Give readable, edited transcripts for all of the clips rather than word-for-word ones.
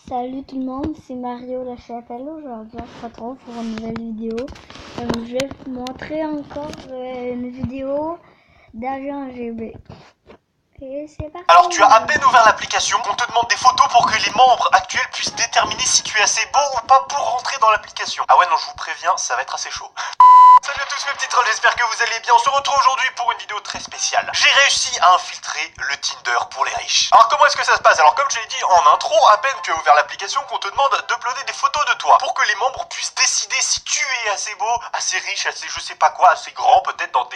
Salut tout le monde, c'est Mario Lachapelle. Aujourd'hui on se retrouve pour une nouvelle vidéo. Je vais vous montrer encore une vidéo d'agent GB. Et c'est parti. Alors tu as à peine ouvert l'application, on te demande des photos pour que les membres actuels puissent déterminer si tu es assez beau ou pas pour rentrer dans l'application. Ah ouais non, je vous préviens, ça va être assez chaud. Salut à tous mes petits trolls, j'espère que vous allez bien. On se retrouve aujourd'hui pour une vidéo très spéciale. J'ai réussi à infiltrer le Tinder pour les riches. Alors comment est-ce que ça se passe? Alors comme je l'ai dit en intro, à peine tu as ouvert l'application qu'on te demande d'uploader des photos de toi pour que les membres puissent décider si tu es assez beau, assez riche, assez je sais pas quoi, assez grand peut-être dans tes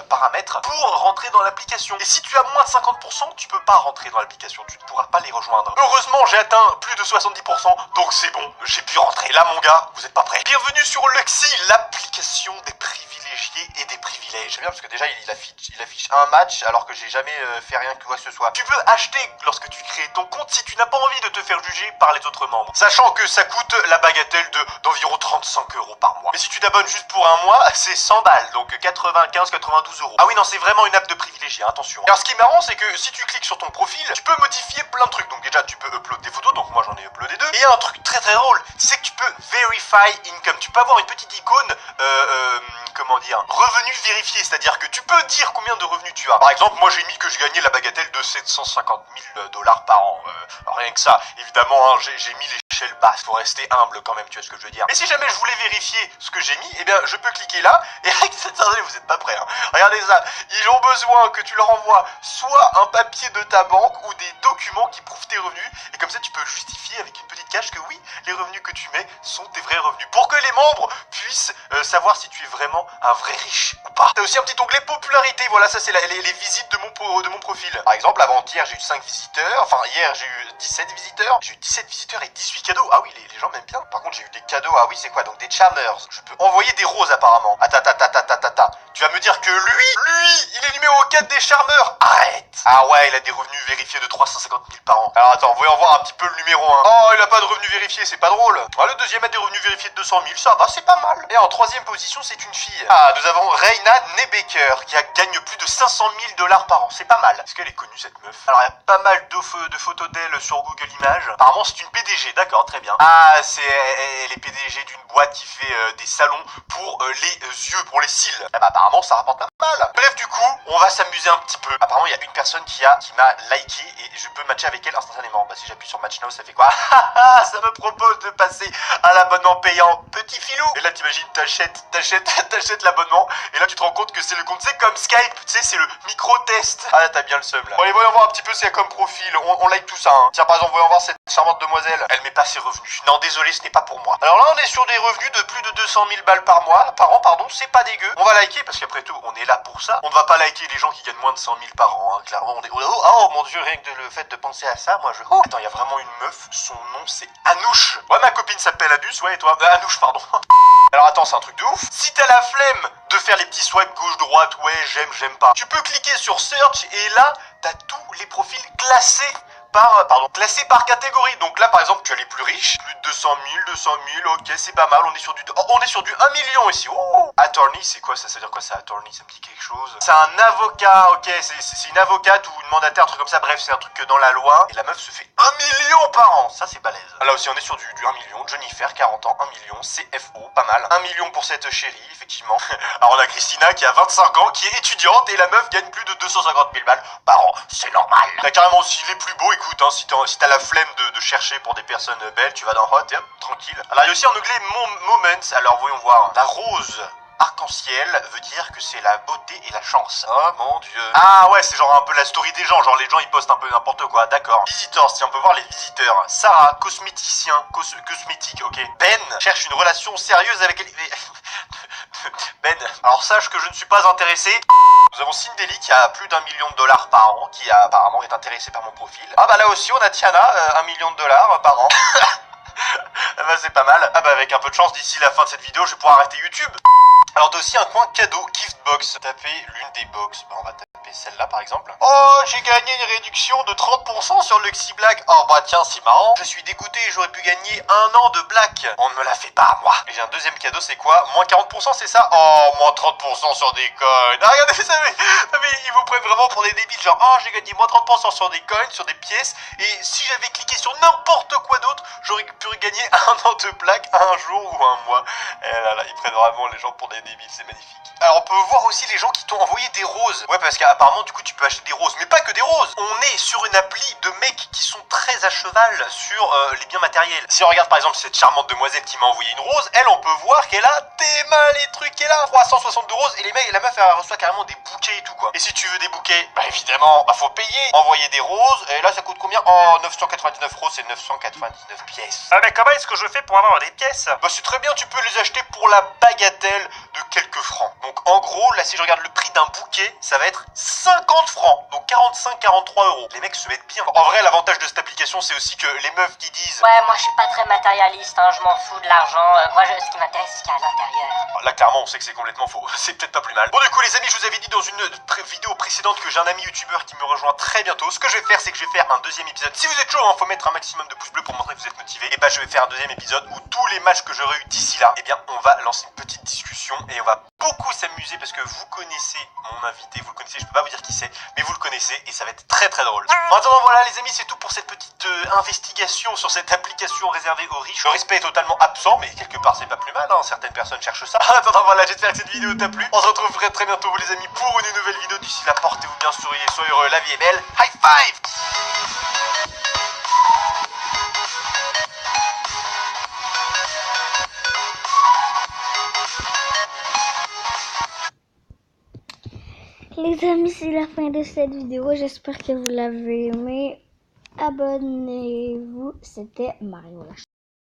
paramètres pour rentrer dans l'application. Et si tu as moins de 50%, tu peux pas rentrer dans l'application, tu ne pourras pas les rejoindre. Heureusement j'ai atteint plus de 70%, donc c'est bon, j'ai pu rentrer. Là mon gars, vous êtes pas prêts. Bienvenue sur Luxy, l'application des privilégiés et des privilèges. J'aime bien parce que déjà il affiche un match alors que j'ai jamais fait rien que quoi que ce soit. Tu peux acheter lorsque tu crées ton compte si tu n'as pas envie de te faire juger par les autres membres. Sachant que ça coûte la bagatelle d'environ 35 € par mois. Mais si tu t'abonnes juste pour un mois, c'est 100 balles, donc 95-92 €. Ah oui non, c'est vraiment une app de privilégiés, attention. Alors ce qui est marrant c'est que si tu cliques sur ton profil, tu peux modifier plein de trucs. Donc déjà tu peux upload des photos, donc moi j'en ai uploadé 2. Et il y a un truc très très drôle, c'est que tu peux verify income. Tu peux avoir une petite icône, comment dire, revenu vérifié, c'est-à-dire que tu peux dire combien de revenus tu as. Par exemple, moi j'ai mis que je gagnais la bagatelle de 750 000 $ par an. Rien que ça, évidemment, hein, j'ai mis l'échelle basse, faut rester humble quand même, tu vois ce que je veux dire. Et si jamais je voulais vérifier ce que j'ai mis, eh bien je peux cliquer là, et attendez, vous êtes pas prêts, hein. Regardez ça, ils ont besoin que tu leur envoies soit un papier de ta banque ou des documents qui prouvent tes revenus, et comme ça tu peux justifier avec une petite cache que oui, les revenus que tu mets sont tes vrais revenus, pour que les membres puissent savoir si tu es vraiment un vrai riche ou pas. T'as aussi un petit onglet popularité, voilà, ça c'est les visites de mon profil. Par exemple, avant-hier j'ai eu 5 visiteurs, enfin hier j'ai eu 17 visiteurs, j'ai eu 17 visiteurs et 18 cadeaux. Ah oui, les gens m'aiment bien. Par contre j'ai eu des cadeaux, ah oui c'est quoi, donc des charmers. Je peux envoyer des roses apparemment. Attends. Tu vas me dire que lui, il est numéro 4 des charmeurs. Arrête. Ah ouais, il a des revenus vérifiés de 350 000 par an. Alors attends, voyons voir un petit peu le numéro 1. Oh, il a pas de revenus vérifiés, c'est pas drôle. Ah, le deuxième a des revenus vérifiés de 200 000, ça va, c'est pas mal. Et en troisième position, c'est une fille. Ah, nous avons Reina Nebeker, qui gagne plus de 500 000 $ par an. C'est pas mal. Est-ce qu'elle est connue, cette meuf? Alors, il y a pas mal de photos d'elle sur Google Images. Apparemment, c'est une PDG, d'accord, très bien. Ah, elle est PDG d'une boîte qui fait des salons pour les yeux, pour les cils. Ah bah, apparemment, ça rapporte pas mal. Bref, du coup, on va s'amuser un petit peu. Apparemment, il y a une personne qui m'a liké et je peux matcher avec elle instantanément. Bah, si j'appuie sur Match Now, ça fait quoi? Ça me propose de passer à l'abonnement payant, petit filou. Et là, t'imagines, t'achètes l'abonnement. Et là, tu te rends compte que c'est le compte, c'est comme Skype, tu sais, c'est le micro-test. Ah, là, t'as bien le seum, là. Bon, allez, voyons voir un petit peu c'est comme profil. On like tout ça, hein. Tiens, par exemple, voyons voir cette charmante demoiselle. Elle met pas ses revenus. Non, désolé, ce n'est pas pour moi. Alors là, on est sur des revenus de plus de 200 000 balles par an, pardon. C'est pas dégueu. On va liker parce qu'après tout, on est là pour ça. On ne va pas liker les gens qui gagnent moins de 100 000 par an, hein. Clairement, on est... Oh mon dieu, rien que le fait de penser à ça, moi je... Oh, attends, il y a vraiment une meuf, son nom c'est Anouche. Ouais, ma copine s'appelle Anus, ouais, et toi? Anouche, pardon. Alors attends, c'est un truc de ouf. Si t'as la flemme de faire les petits swipes gauche-droite, ouais, j'aime pas, tu peux cliquer sur Search et là, t'as tous les profils classés par catégorie. Donc là par exemple tu as les plus riches, plus de 200 000, ok c'est pas mal, on est sur du 1 million ici. Oh, attorney c'est quoi ça? Ça veut dire quoi ça, attorney? Ça me dit quelque chose. C'est un avocat, ok, c'est une avocate ou une mandataire, un truc comme ça, bref c'est un truc que dans la loi. Et la meuf se fait 1 million par an, ça c'est balèze. Là aussi on est sur du 1 million, Jennifer 40 ans, 1 million, CFO, pas mal. 1 million pour cette chérie, effectivement. Alors on a Christina qui a 25 ans, qui est étudiante et la meuf gagne plus de 250 000 balles par an, c'est normal. On a carrément aussi les plus beaux. Écoute, hein, si t'as la flemme de chercher pour des personnes belles, tu vas dans Hot et hop, tranquille. Alors il y a aussi un onglet Moments, alors voyons voir. La rose arc-en-ciel veut dire que c'est la beauté et la chance. Oh mon dieu. Ah ouais, c'est genre un peu la story des gens, genre les gens ils postent un peu n'importe quoi, d'accord. Visitors, si on peut voir les visiteurs. Sarah, cosméticien, cosmétique, ok. Ben cherche une relation sérieuse avec elle. Ben, alors sache que je ne suis pas intéressé. Nous avons Cindelli qui a plus d'1 million de $ par an, qui apparemment est intéressé par mon profil. Ah bah là aussi on a Tiana, 1 million de $ par an. Ah bah c'est pas mal. Ah bah avec un peu de chance d'ici la fin de cette vidéo je vais pouvoir arrêter YouTube. Alors t'as aussi un coin cadeau, gift box. Tapez l'une des box. Bah on va taper j'ai celle-là par exemple. Oh, j'ai gagné une réduction de 30% sur Luxy Black. Oh bah tiens, c'est marrant. Je suis dégoûté, j'aurais pu gagner 1 an de Black. On ne me la fait pas, moi. Et j'ai un deuxième cadeau, c'est quoi? Moins 40%, c'est ça? Oh, moins 30% sur des coins. Ah, regardez ça, mais ils vous prennent vraiment pour des débiles. Genre, oh, j'ai gagné moins 30% sur des coins, sur des pièces. Et si j'avais cliqué sur n'importe quoi d'autre, j'aurais pu gagner 1 an de Black, un jour ou un mois. Et là, ils prennent vraiment les gens pour des débiles, c'est magnifique. Alors on peut voir aussi les gens qui t'ont envoyé des roses. Ouais, parce qu'apparemment du coup tu peux acheter des roses, mais pas que des roses. On est sur une appli de mecs qui sont très à cheval sur les biens matériels. Si on regarde par exemple cette charmante demoiselle qui m'a envoyé une rose, elle, on peut voir qu'elle a des mains les trucs qu'elle a, 362 roses, et les mecs, la meuf elle reçoit carrément des bouquets et tout quoi. Et si tu veux des bouquets, bah évidemment, faut payer. Envoyer des roses, et là ça coûte combien? Oh, 999 roses, c'est 999 pièces. Ah mais comment est-ce que je fais pour avoir des pièces? Bah c'est très bien, tu peux les acheter pour la bagatelle de quelques francs. Donc en gros, là si je regarde le prix d'un bouquet, ça va être 50 francs, donc 45-43 euros. Les mecs se mettent bien. En vrai, l'avantage de cette application, c'est aussi que les meufs qui disent ouais, moi je suis pas très matérialiste, hein, je m'en fous de l'argent, ce qui m'intéresse c'est ce qu'il y a à l'intérieur. Là clairement on sait que c'est complètement faux, c'est peut-être pas plus mal. Bon du coup les amis, je vous avais dit dans une vidéo précédente que j'ai un ami youtubeur qui me rejoint très bientôt. Ce que je vais faire, c'est que je vais faire un deuxième épisode. Si vous êtes chaud, hein, faut mettre un maximum de pouces bleus pour montrer que vous êtes motivé. Et bah je vais faire un deuxième épisode où tous les matchs que j'aurai eu d'ici là, eh bien on va lancer une petite discussion et on va beaucoup s'amuser parce que vous connaissez mon invité, vous le connaissez, je peux pas vous dire qui c'est, mais vous le connaissez et ça va être très très drôle. En attendant, voilà les amis, c'est tout pour cette petite investigation sur cette application réservée aux riches. Le respect est totalement absent, mais quelque part c'est pas plus mal, hein. Certaines personnes cherchent ça. En attendant, voilà, j'espère que cette vidéo t'a plu. On se retrouve très bientôt vous les amis pour une nouvelle vidéo. D'ici là, portez-vous bien, souriez, soyez heureux, la vie est belle. High five! Les amis, c'est la fin de cette vidéo. J'espère que vous l'avez aimé. Abonnez-vous. C'était Mario.